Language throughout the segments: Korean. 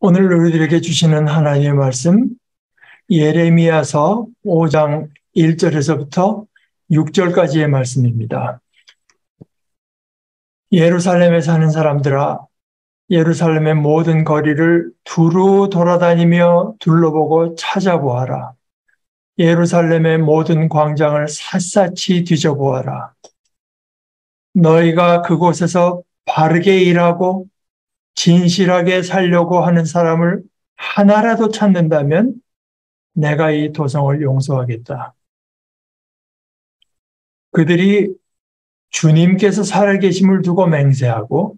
오늘 우리들에게 주시는 하나님의 말씀, 예레미야서 5장 1절에서부터 6절까지의 말씀입니다. 예루살렘에 사는 사람들아, 예루살렘의 모든 거리를 두루 돌아다니며 둘러보고 찾아보아라. 예루살렘의 모든 광장을 샅샅이 뒤져보아라. 너희가 그곳에서 바르게 일하고 진실하게 살려고 하는 사람을 하나라도 찾는다면 내가 이 도성을 용서하겠다. 그들이 주님께서 살아계심을 두고 맹세하고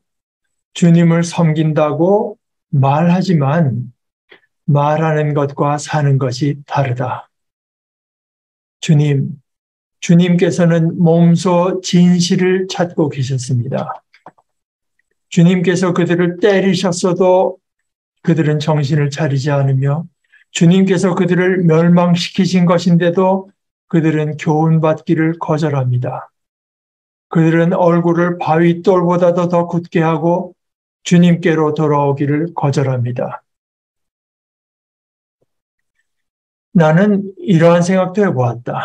주님을 섬긴다고 말하지만 말하는 것과 사는 것이 다르다. 주님께서는 몸소 진실을 찾고 계셨습니다. 주님께서 그들을 때리셨어도 그들은 정신을 차리지 않으며 주님께서 그들을 멸망시키신 것인데도 그들은 교훈받기를 거절합니다. 그들은 얼굴을 바위돌보다도 더 굳게 하고 주님께로 돌아오기를 거절합니다. 나는 이러한 생각도 해보았다.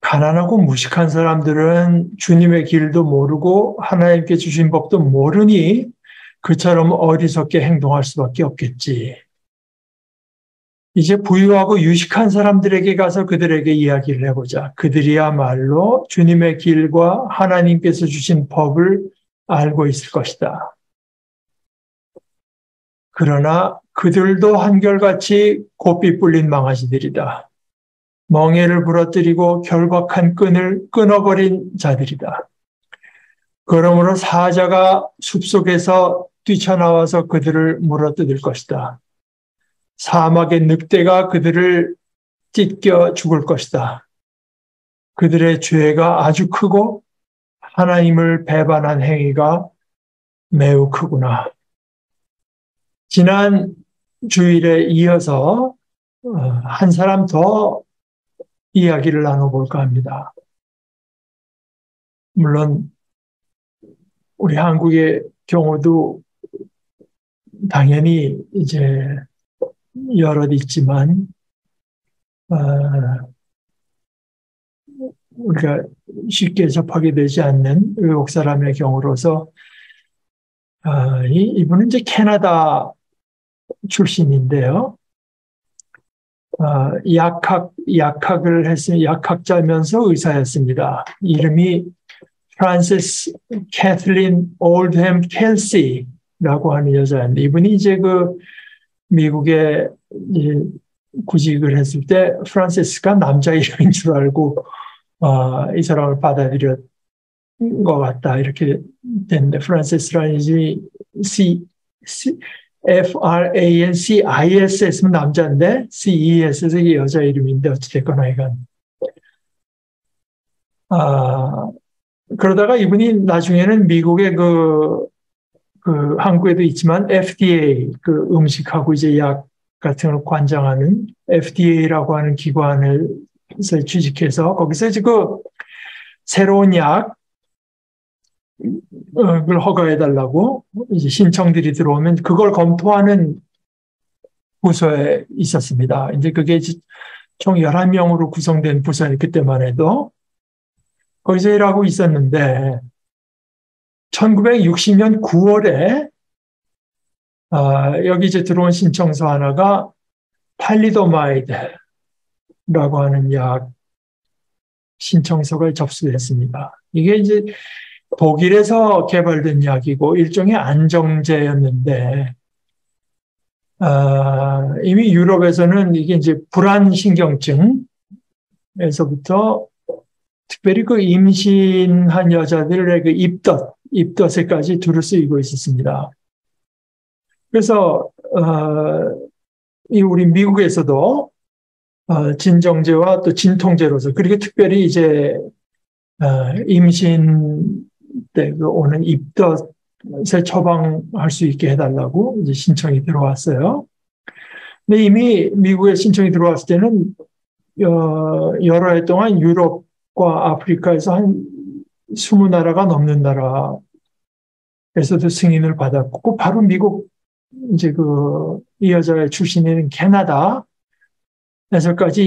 가난하고 무식한 사람들은 주님의 길도 모르고 하나님께 주신 법도 모르니 그처럼 어리석게 행동할 수밖에 없겠지. 이제 부유하고 유식한 사람들에게 가서 그들에게 이야기를 해보자. 그들이야말로 주님의 길과 하나님께서 주신 법을 알고 있을 것이다. 그러나 그들도 한결같이 고삐 뿔린 망아지들이다. 멍에를 부러뜨리고 결박한 끈을 끊어버린 자들이다. 그러므로 사자가 숲속에서 뛰쳐나와서 그들을 물어뜯을 것이다. 사막의 늑대가 그들을 찢겨 죽을 것이다. 그들의 죄가 아주 크고 하나님을 배반한 행위가 매우 크구나. 지난 주일에 이어서 한 사람 더 이야기를 나눠볼까 합니다. 물론 우리 한국의 경우도 당연히 이제 여럿 있지만 우리가 쉽게 접하게 되지 않는 외국 사람의 경우로서 이분은 이제 캐나다 출신인데요. 약학을 했으니 약학자면서 의사였습니다. 이름이 프란시스 캐틀린 올드햄 켈시라고 하는 여자인데 이분이 이제 그 미국에 구직을 했을 때 프란시스가 남자 이름인 줄 알고 이 사람을 받아들였 것 같다 이렇게 됐는데 프란시스라는 이름이 FRANCIS는 남자인데 CES는 여자 이름인데 어찌됐거나 이건 그러다가 이분이 나중에는 미국의 그 한국에도 있지만 FDA 그 음식하고 이제 약 같은 걸 관장하는 FDA라고 하는 기관을 취직해서 거기서 이제 그 새로운 약을 허가해달라고 이제 신청들이 들어오면 그걸 검토하는 부서에 있었습니다. 이제 그게 총 11명으로 구성된 부서니 그때만 해도 거기서 일하고 있었는데 1960년 9월에 여기 이제 들어온 신청서 하나가 팔리도마이드라고 하는 약 신청서가 접수됐습니다. 이게 이제 독일에서 개발된 약이고 일종의 안정제였는데 이미 유럽에서는 이게 이제 불안신경증에서부터 특별히 그 임신한 여자들의 그 입덧에까지 두루 쓰이고 있었습니다. 그래서 우리 미국에서도 진정제와 또 진통제로서 그리고 특별히 이제 임신 때 오는 입덧에 처방할 수 있게 해달라고 이제 신청이 들어왔어요. 근데 이미 미국에 신청이 들어왔을 때는 여러 해 동안 유럽과 아프리카에서 한 20나라가 넘는 나라에서도 승인을 받았고 바로 미국 이제 이 여자의 출신인 캐나다에서까지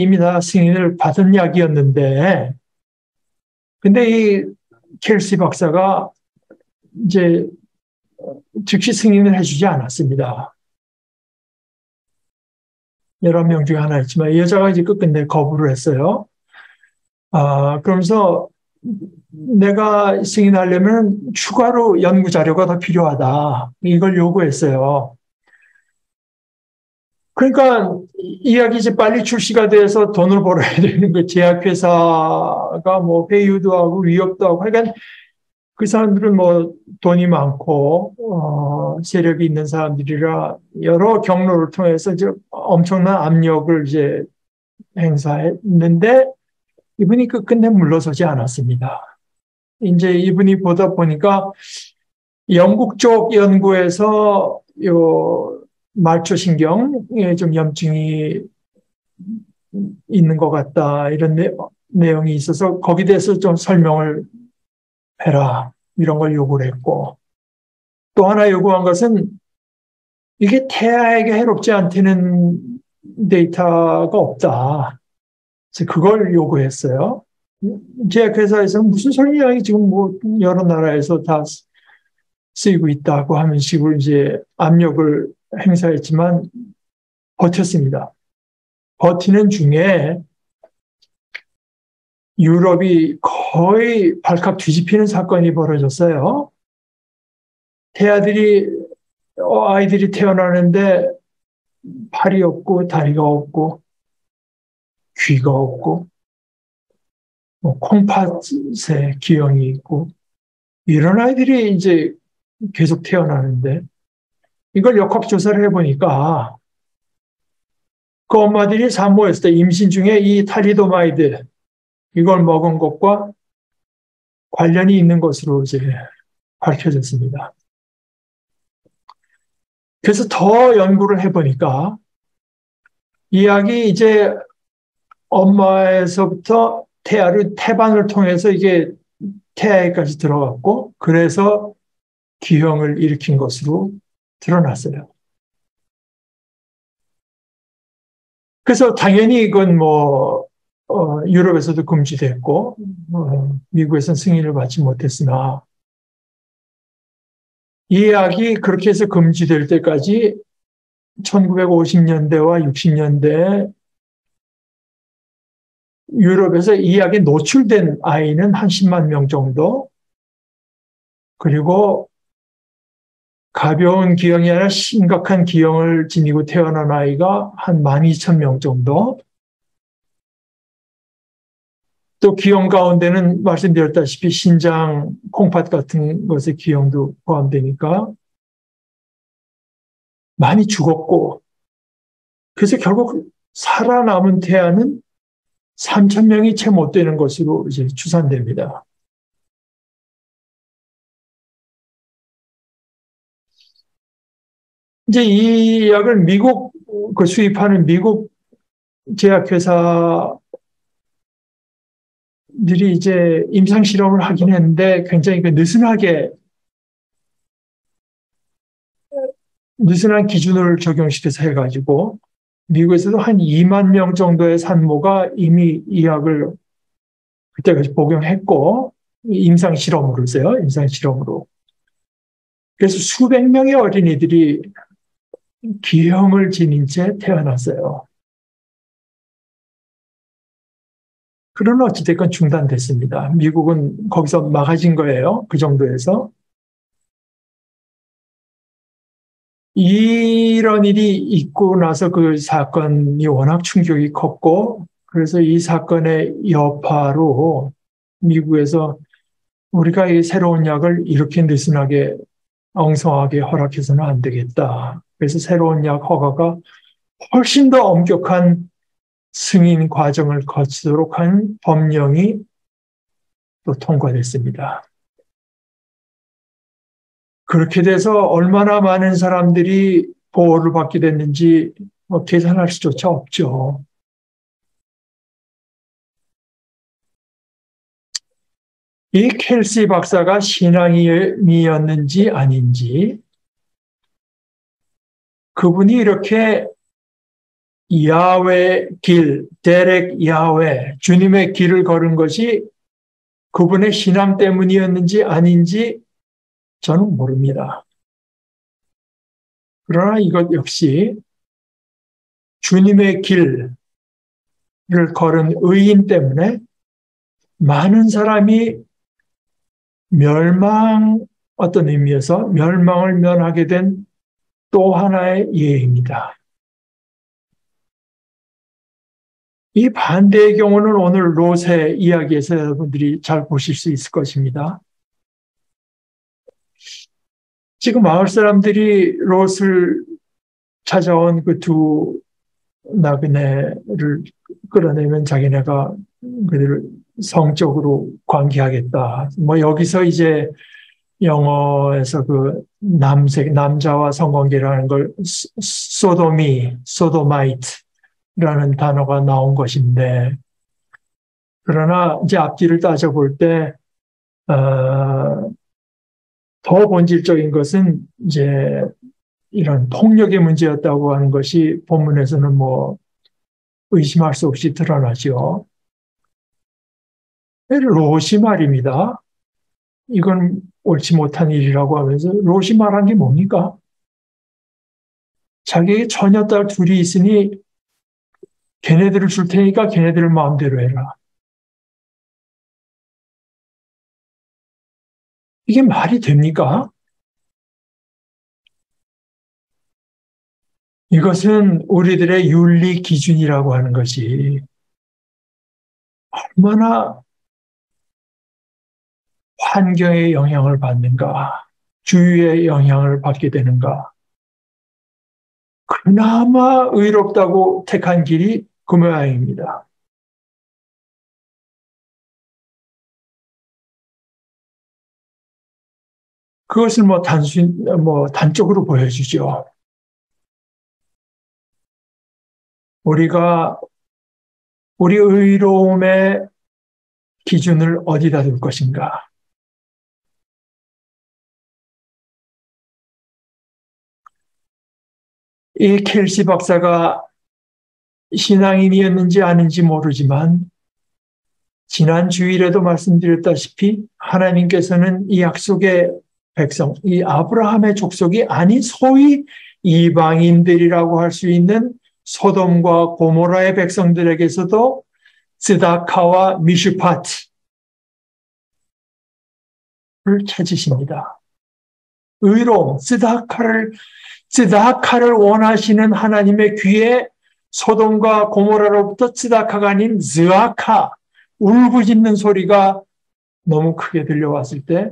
이미 다 승인을 받은 약이었는데, 근데 이 켈시 박사가 이제 즉시 승인을 해주지 않았습니다. 11명 중에 하나였지만, 이 여자가 이제 끝끝내 거부를 했어요. 그러면서 내가 승인하려면 추가로 연구 자료가 더 필요하다. 이걸 요구했어요. 그러니까 이야기 이제 빨리 출시가 돼서 돈을 벌어야 되는 거 제약회사가 뭐 회유도 하고 위협도 하고 그러니까 그 사람들은 뭐 돈이 많고 세력이 있는 사람들이라 여러 경로를 통해서 이제 엄청난 압력을 이제 행사했는데 이분이 끝내 물러서지 않았습니다. 이제 이분이 보다 보니까 영국 쪽 연구에서 요 말초신경에 좀 염증이 있는 것 같다 이런 내용이 있어서 거기에 대해서 좀 설명을 해라 이런 걸 요구를 했고 또 하나 요구한 것은 이게 태아에게 해롭지 않다는 데이터가 없다. 그래서 그걸 요구했어요. 제약회사에서는 무슨 소리야 지금 뭐 여러 나라에서 다 쓰이고 있다고 하는 식으로 이제 압력을 행사했지만 버텼습니다. 버티는 중에 유럽이 거의 발칵 뒤집히는 사건이 벌어졌어요. 아이들이 태어나는데 팔이 없고 다리가 없고 귀가 없고 뭐 콩팥에 기형이 있고 이런 아이들이 이제 계속 태어나는데 이걸 역학조사를 해보니까 그 엄마들이 산모였을 때 임신 중에 이 탈리도마이드 이걸 먹은 것과 관련이 있는 것으로 이제 밝혀졌습니다. 그래서 더 연구를 해보니까 이 약이 이제 엄마에서부터 태반을 통해서 이게 태아에까지 들어갔고 그래서 기형을 일으킨 것으로 드러났어요. 그래서 당연히 이건 유럽에서도 금지됐고 미국에서는 승인을 받지 못했으나 이 약이 그렇게 해서 금지될 때까지 1950년대와 60년대 유럽에서 이 약에 노출된 아이는 한 10만 명 정도, 그리고 가벼운 기형이 아니라 심각한 기형을 지니고 태어난 아이가 한 12,000명 정도, 또 기형 가운데는 말씀드렸다시피 신장, 콩팥 같은 것의 기형도 포함되니까 많이 죽었고, 그래서 결국 살아남은 태아는 3,000명이 채 못 되는 것으로 이제 추산됩니다. 이제 이 약을 수입하는 미국 제약회사들이 이제 임상 실험을 하긴 했는데 굉장히 느슨한 기준을 적용시켜서 해가지고 미국에서도 한 2만 명 정도의 산모가 이미 이 약을 그때까지 복용했고 임상 실험으로. 그래서 수백 명의 어린이들이 기형을 지닌 채 태어났어요. 그러나 어찌됐건 중단됐습니다. 미국은 거기서 막아진 거예요. 그 정도에서. 이런 일이 있고 나서 그 사건이 워낙 충격이 컸고, 그래서 이 사건의 여파로 미국에서 우리가 이 새로운 약을 이렇게 느슨하게 엉성하게 허락해서는 안 되겠다. 그래서 새로운 약 허가가 훨씬 더 엄격한 승인 과정을 거치도록 한 법령이 또 통과됐습니다. 그렇게 돼서 얼마나 많은 사람들이 보호를 받게 됐는지 계산할 수조차 없죠. 이 켈시 박사가 신앙인이었는지 아닌지 그분이 이렇게 야훼 길, 데렉 야훼, 주님의 길을 걸은 것이 그분의 신앙 때문이었는지 아닌지 저는 모릅니다. 그러나 이것 역시 주님의 길을 걸은 의인 때문에 많은 사람이 어떤 의미에서 멸망을 면하게 된 또 하나의 예입니다. 이 반대의 경우는 오늘 롯의 이야기에서 여러분들이 잘 보실 수 있을 것입니다. 지금 마을 사람들이 롯을 찾아온 그 두 나그네를 끌어내면 자기네가 그들을 성적으로 관계하겠다. 뭐 여기서 이제 영어에서 그 남자와 성관계라는 걸 소도마이트라는 단어가 나온 것인데, 그러나 이제 앞뒤를 따져볼 때, 더 본질적인 것은 이제 이런 폭력의 문제였다고 하는 것이 본문에서는 뭐 의심할 수 없이 드러나죠. 롯이 말입니다. 이건 옳지 못한 일이라고 하면서 롯이 말한 게 뭡니까? 자기의 처녀딸 둘이 있으니 걔네들을 줄 테니까 걔네들을 마음대로 해라. 이게 말이 됩니까? 이것은 우리들의 윤리 기준이라고 하는 것이 얼마나 환경의 영향을 받는가, 주위의 영향을 받게 되는가. 그나마 의롭다고 택한 길이 그 모양입니다. 그것을 단적으로 보여주죠. 우리가 우리 의로움의 기준을 어디다 둘 것인가? 이 켈시 박사가 신앙인이었는지 아닌지 모르지만 지난 주일에도 말씀드렸다시피 하나님께서는 이 약속의 백성, 이 아브라함의 족속이 아닌 소위 이방인들이라고 할 수 있는 소돔과 고모라의 백성들에게서도 스다카와 미슈파트를 찾으십니다. 의로움, 스다카를 원하시는 하나님의 귀에 소돔과 고모라로부터 스다카가 아닌 즈아카, 울부짖는 소리가 너무 크게 들려왔을 때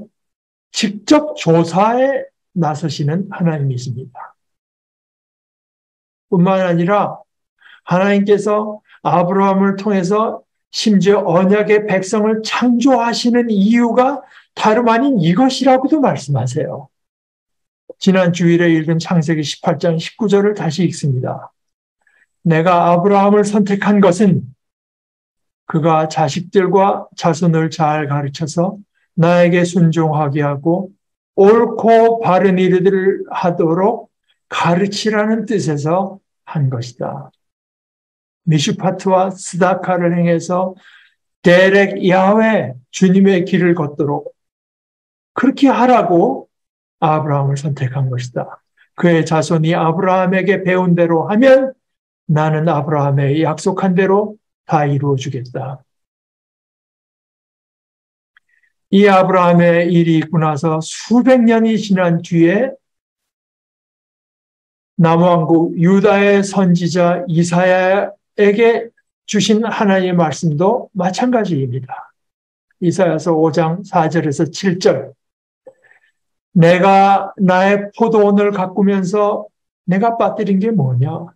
직접 조사에 나서시는 하나님이십니다. 뿐만 아니라 하나님께서 아브라함을 통해서 심지어 언약의 백성을 창조하시는 이유가 다름 아닌 이것이라고도 말씀하세요. 지난 주일에 읽은 창세기 18장 19절을 다시 읽습니다. 내가 아브라함을 선택한 것은 그가 자식들과 자손을 잘 가르쳐서 나에게 순종하게 하고 옳고 바른 일들을 하도록 가르치라는 뜻에서 한 것이다. 미슈파트와 스다카를 행해서 데렉 야훼 주님의 길을 걷도록 그렇게 하라고 아브라함을 선택한 것이다. 그의 자손이 아브라함에게 배운 대로 하면 나는 아브라함의 약속한 대로 다 이루어 주겠다. 이 아브라함의 일이 있고 나서 수백 년이 지난 뒤에 남왕국 유다의 선지자 이사야에게 주신 하나님의 말씀도 마찬가지입니다. 이사야서 5장 4절에서 7절. 내가 나의 포도원을 가꾸면서 내가 빠뜨린 게 뭐냐?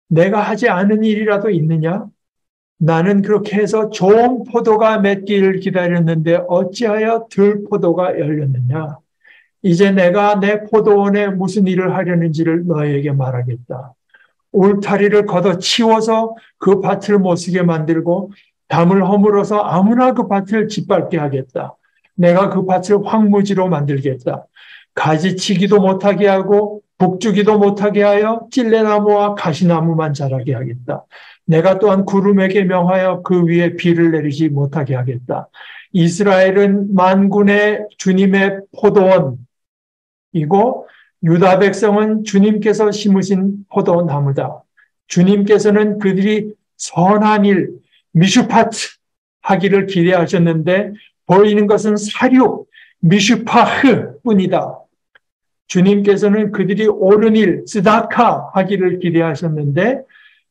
내가 하지 않은 일이라도 있느냐? 나는 그렇게 해서 좋은 포도가 맺기를 기다렸는데 어찌하여 들포도가 열렸느냐? 이제 내가 내 포도원에 무슨 일을 하려는지를 너희에게 말하겠다. 울타리를 걷어치워서 그 밭을 못쓰게 만들고 담을 허물어서 아무나 그 밭을 짓밟게 하겠다. 내가 그 밭을 황무지로 만들겠다. 가지치기도 못하게 하고 북주기도 못하게 하여 찔레나무와 가시나무만 자라게 하겠다. 내가 또한 구름에게 명하여 그 위에 비를 내리지 못하게 하겠다. 이스라엘은 만군의 주님의 포도원이고 유다 백성은 주님께서 심으신 포도나무다. 주님께서는 그들이 선한 일, 미슈파트 하기를 기대하셨는데 보이는 것은 사륙, 미슈파흐 뿐이다. 주님께서는 그들이 옳은 일, 스다카 하기를 기대하셨는데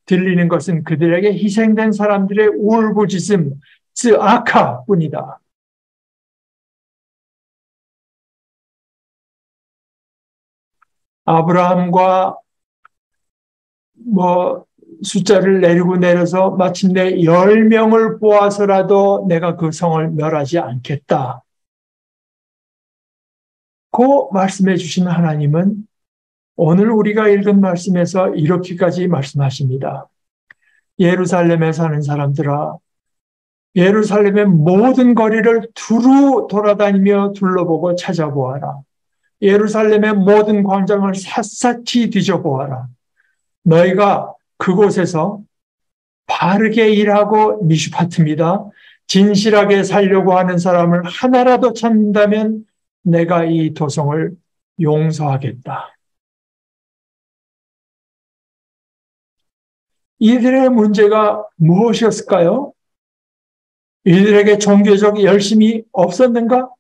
들리는 것은 그들에게 희생된 사람들의 울부짖음, 스아카 뿐이다. 아브라함과 숫자를 내리고 내려서 마침내 10명을 보아서라도 내가 그 성을 멸하지 않겠다. 고 말씀해 주신 하나님은 오늘 우리가 읽은 말씀에서 이렇게까지 말씀하십니다. 예루살렘에 사는 사람들아, 예루살렘의 모든 거리를 두루 돌아다니며 둘러보고 찾아보아라. 예루살렘의 모든 광장을 샅샅이 뒤져보아라. 너희가 그곳에서 바르게 일하고 미슈파트입니다. 진실하게 살려고 하는 사람을 하나라도 찾는다면 내가 이 도성을 용서하겠다. 이들의 문제가 무엇이었을까요? 이들에게 종교적 열심이 없었는가?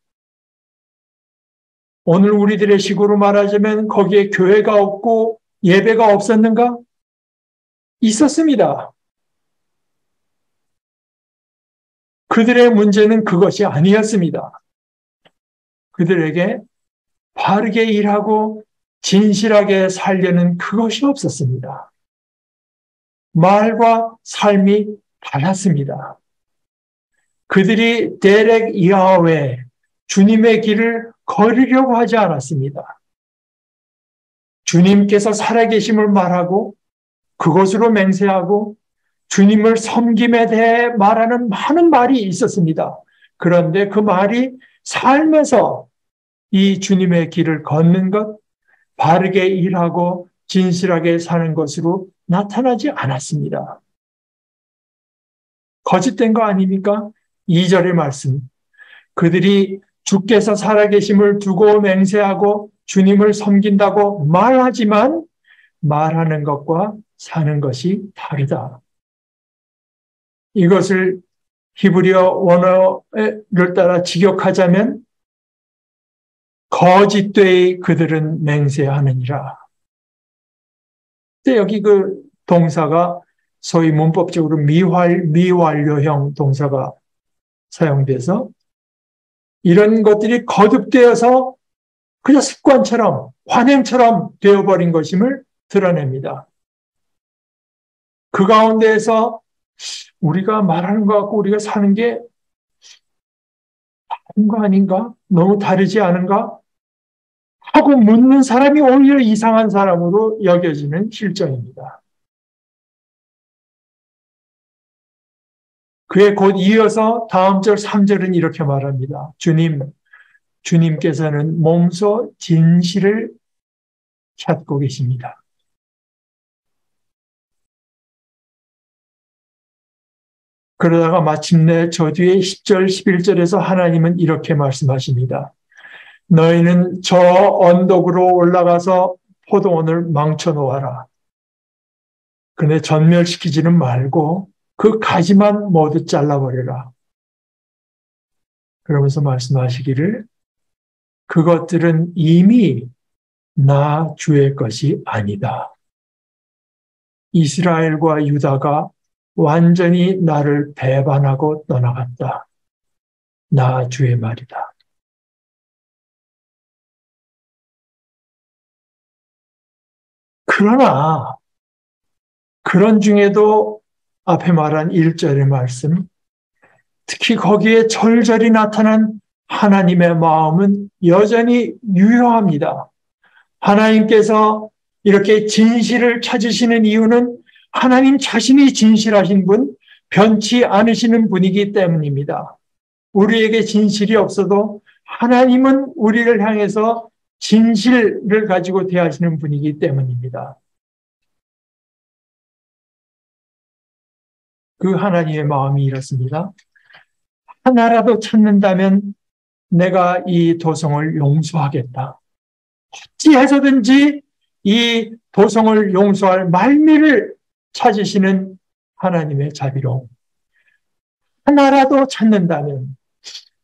오늘 우리들의 식으로 말하자면 거기에 교회가 없고 예배가 없었는가? 있었습니다. 그들의 문제는 그것이 아니었습니다. 그들에게 바르게 일하고 진실하게 살려는 그것이 없었습니다. 말과 삶이 달랐습니다. 그들이 데렉 야훼, 주님의 길을 걸으려고 하지 않았습니다. 주님께서 살아계심을 말하고 그것으로 맹세하고 주님을 섬김에 대해 말하는 많은 말이 있었습니다. 그런데 그 말이 삶에서 이 주님의 길을 걷는 것, 바르게 일하고 진실하게 사는 것으로 나타나지 않았습니다. 거짓된 거 아닙니까? 2절의 말씀. 그들이 주께서 살아계심을 두고 맹세하고 주님을 섬긴다고 말하지만 말하는 것과 사는 것이 다르다. 이것을 히브리어 원어를 따라 직역하자면 거짓되이 그들은 맹세하느니라. 근데 여기 그 동사가 소위 문법적으로 미완료형 동사가 사용돼서 이런 것들이 거듭되어서 그냥 습관처럼 관행처럼 되어버린 것임을 드러냅니다. 그 가운데에서 우리가 말하는 것 같고 우리가 사는 게 다른 거 아닌가? 너무 다르지 않은가? 하고 묻는 사람이 오히려 이상한 사람으로 여겨지는 실정입니다. 그에 곧 이어서 다음 절 3절은 이렇게 말합니다. 주님께서는 몸소 진실을 찾고 계십니다. 그러다가 마침내 저 뒤에 10절, 11절에서 하나님은 이렇게 말씀하십니다. 너희는 저 언덕으로 올라가서 포도원을 망쳐놓아라. 그런데 전멸시키지는 말고 그 가지만 모두 잘라버려라. 그러면서 말씀하시기를 그것들은 이미 나 주의 것이 아니다. 이스라엘과 유다가 완전히 나를 배반하고 떠나갔다. 나 주의 말이다. 그러나 그런 중에도 앞에 말한 1절의 말씀, 특히 거기에 절절히 나타난 하나님의 마음은 여전히 유효합니다. 하나님께서 이렇게 진실을 찾으시는 이유는 하나님 자신이 진실하신 분, 변치 않으시는 분이기 때문입니다. 우리에게 진실이 없어도 하나님은 우리를 향해서 진실을 가지고 대하시는 분이기 때문입니다. 그 하나님의 마음이 이렇습니다. 하나라도 찾는다면 내가 이 도성을 용서하겠다. 어찌해서든지 이 도성을 용서할 말미를 찾으시는 하나님의 자비로 하나라도 찾는다면,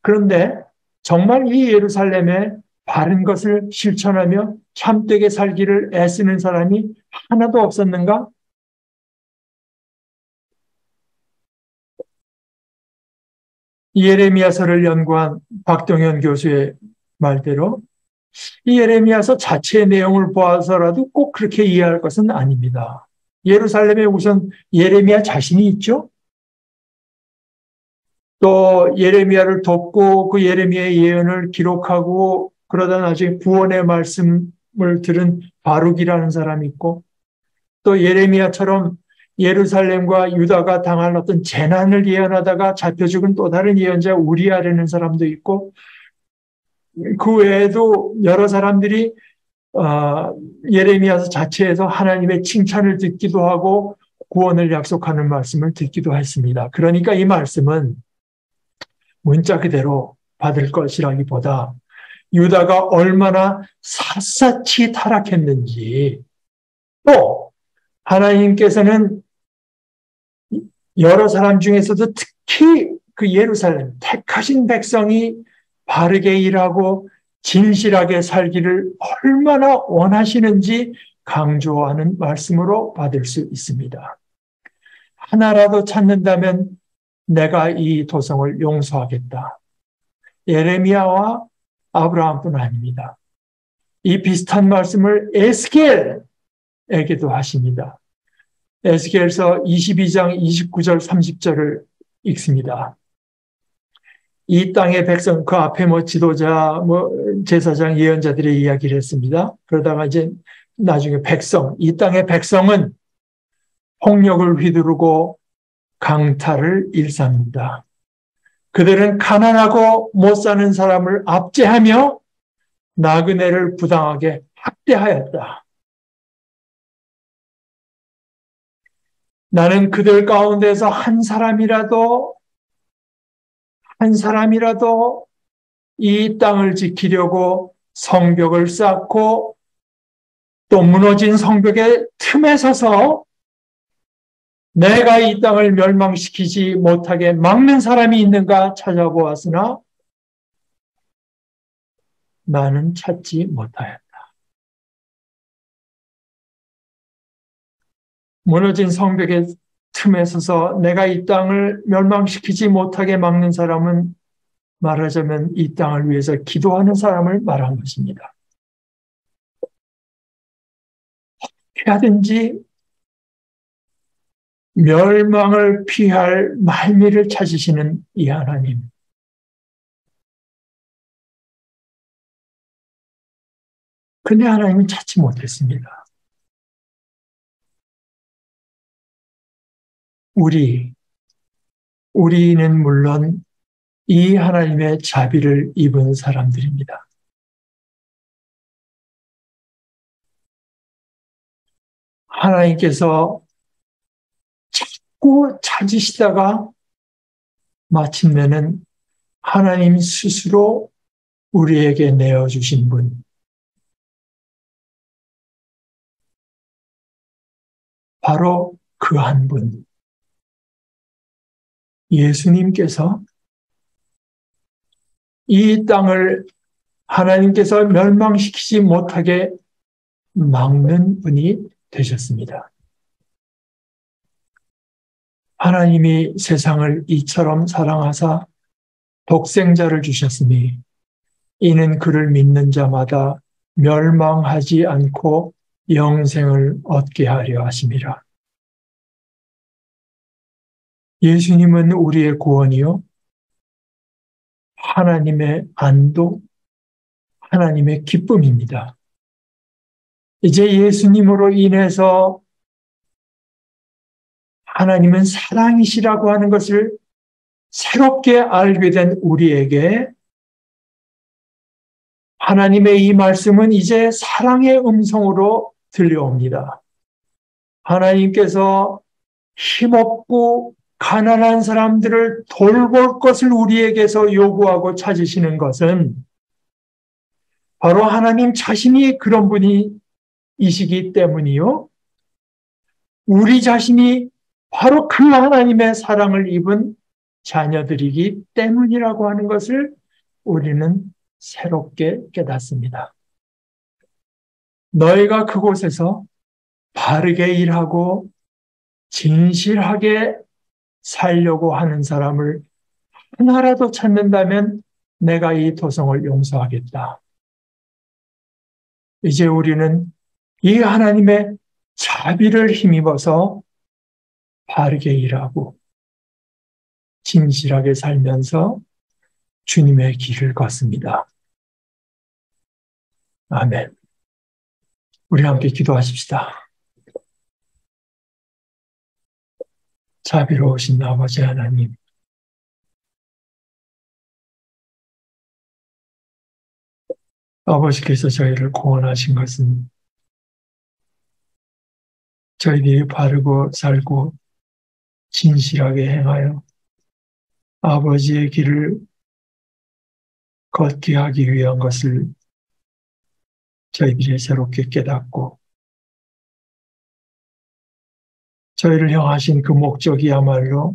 그런데 정말 이 예루살렘에 바른 것을 실천하며 참되게 살기를 애쓰는 사람이 하나도 없었는가? 예레미야서를 연구한 박동현 교수의 말대로 이 예레미야서 자체의 내용을 보아서라도 꼭 그렇게 이해할 것은 아닙니다. 예루살렘에 우선 예레미야 자신이 있죠. 또 예레미야를 돕고 그 예레미야의 예언을 기록하고 그러다 나중에 구원의 말씀을 들은 바룩이라는 사람이 있고, 또 예레미야처럼 예루살렘과 유다가 당할 어떤 재난을 예언하다가 잡혀 죽은 또 다른 예언자 우리아라는 사람도 있고, 그 외에도 여러 사람들이 예레미야서 자체에서 하나님의 칭찬을 듣기도 하고 구원을 약속하는 말씀을 듣기도 했습니다. 그러니까 이 말씀은 문자 그대로 받을 것이라기보다 유다가 얼마나 샅샅이 타락했는지, 또 하나님께서는 여러 사람 중에서도 특히 그 예루살렘 택하신 백성이 바르게 일하고 진실하게 살기를 얼마나 원하시는지 강조하는 말씀으로 받을 수 있습니다. 하나라도 찾는다면 내가 이 도성을 용서하겠다. 예레미야와 아브라함뿐 아닙니다. 이 비슷한 말씀을 에스겔에게도 하십니다. 에스겔서 22장 29절 30절을 읽습니다. 이 땅의 백성, 그 앞에 지도자, 제사장, 예언자들의 이야기를 했습니다. 그러다가 이제 나중에 백성, 이 땅의 백성은 폭력을 휘두르고 강탈을 일삼는다. 그들은 가난하고 못 사는 사람을 압제하며 나그네를 부당하게 학대하였다. 나는 그들 가운데서 한 사람이라도 이 땅을 지키려고 성벽을 쌓고 또 무너진 성벽의 틈에 서서 내가 이 땅을 멸망시키지 못하게 막는 사람이 있는가 찾아보았으나 나는 찾지 못하였다. 무너진 성벽의 틈에 서서 내가 이 땅을 멸망시키지 못하게 막는 사람은 말하자면 이 땅을 위해서 기도하는 사람을 말한 것입니다. 어떻게 하든지 멸망을 피할 말미를 찾으시는 이 하나님. 근데 하나님은 찾지 못했습니다. 우리는 물론 이 하나님의 자비를 입은 사람들입니다. 하나님께서 자꾸 찾으시다가 마침내는 하나님 스스로 우리에게 내어주신 분, 바로 그 한 분, 예수님께서 이 땅을 하나님께서 멸망시키지 못하게 막는 분이 되셨습니다. 하나님이 세상을 이처럼 사랑하사 독생자를 주셨으니 이는 그를 믿는 자마다 멸망하지 않고 영생을 얻게 하려 하심이라. 예수님은 우리의 구원이요, 하나님의 안도, 하나님의 기쁨입니다. 이제 예수님으로 인해서 하나님은 사랑이시라고 하는 것을 새롭게 알게 된 우리에게 하나님의 이 말씀은 이제 사랑의 음성으로 들려옵니다. 하나님께서 힘없고 가난한 사람들을 돌볼 것을 우리에게서 요구하고 찾으시는 것은 바로 하나님 자신이 그런 분이시기 때문이요. 우리 자신이 바로 그 하나님의 사랑을 입은 자녀들이기 때문이라고 하는 것을 우리는 새롭게 깨닫습니다. 너희가 그곳에서 바르게 일하고 진실하게 살려고 하는 사람을 하나라도 찾는다면 내가 이 도성을 용서하겠다. 이제 우리는 이 하나님의 자비를 힘입어서 바르게 일하고 진실하게 살면서 주님의 길을 걷습니다. 아멘. 우리 함께 기도하십시다. 자비로우신 아버지 하나님, 아버지께서 저희를 구원하신 것은 저희들이 바르고 살고 진실하게 행하여 아버지의 길을 걷게 하기 위한 것을 저희들이 새롭게 깨닫고 저희를 향하신 그 목적이야말로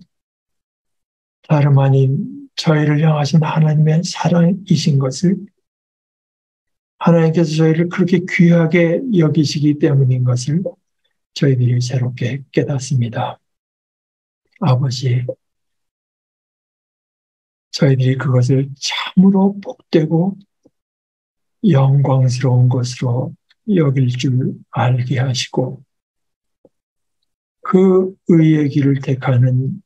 다름 아닌 저희를 향하신 하나님의 사랑이신 것을 하나님께서 저희를 그렇게 귀하게 여기시기 때문인 것을 저희들이 새롭게 깨닫습니다. 아버지, 저희들이 그것을 참으로 복되고 영광스러운 것으로 여길 줄 알게 하시고 그 의의 길을 택하는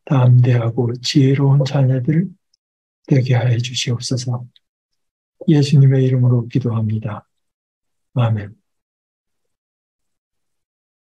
담대하고 지혜로운 자녀들 되게 하여 주시옵소서. 예수님의 이름으로 기도합니다. 아멘.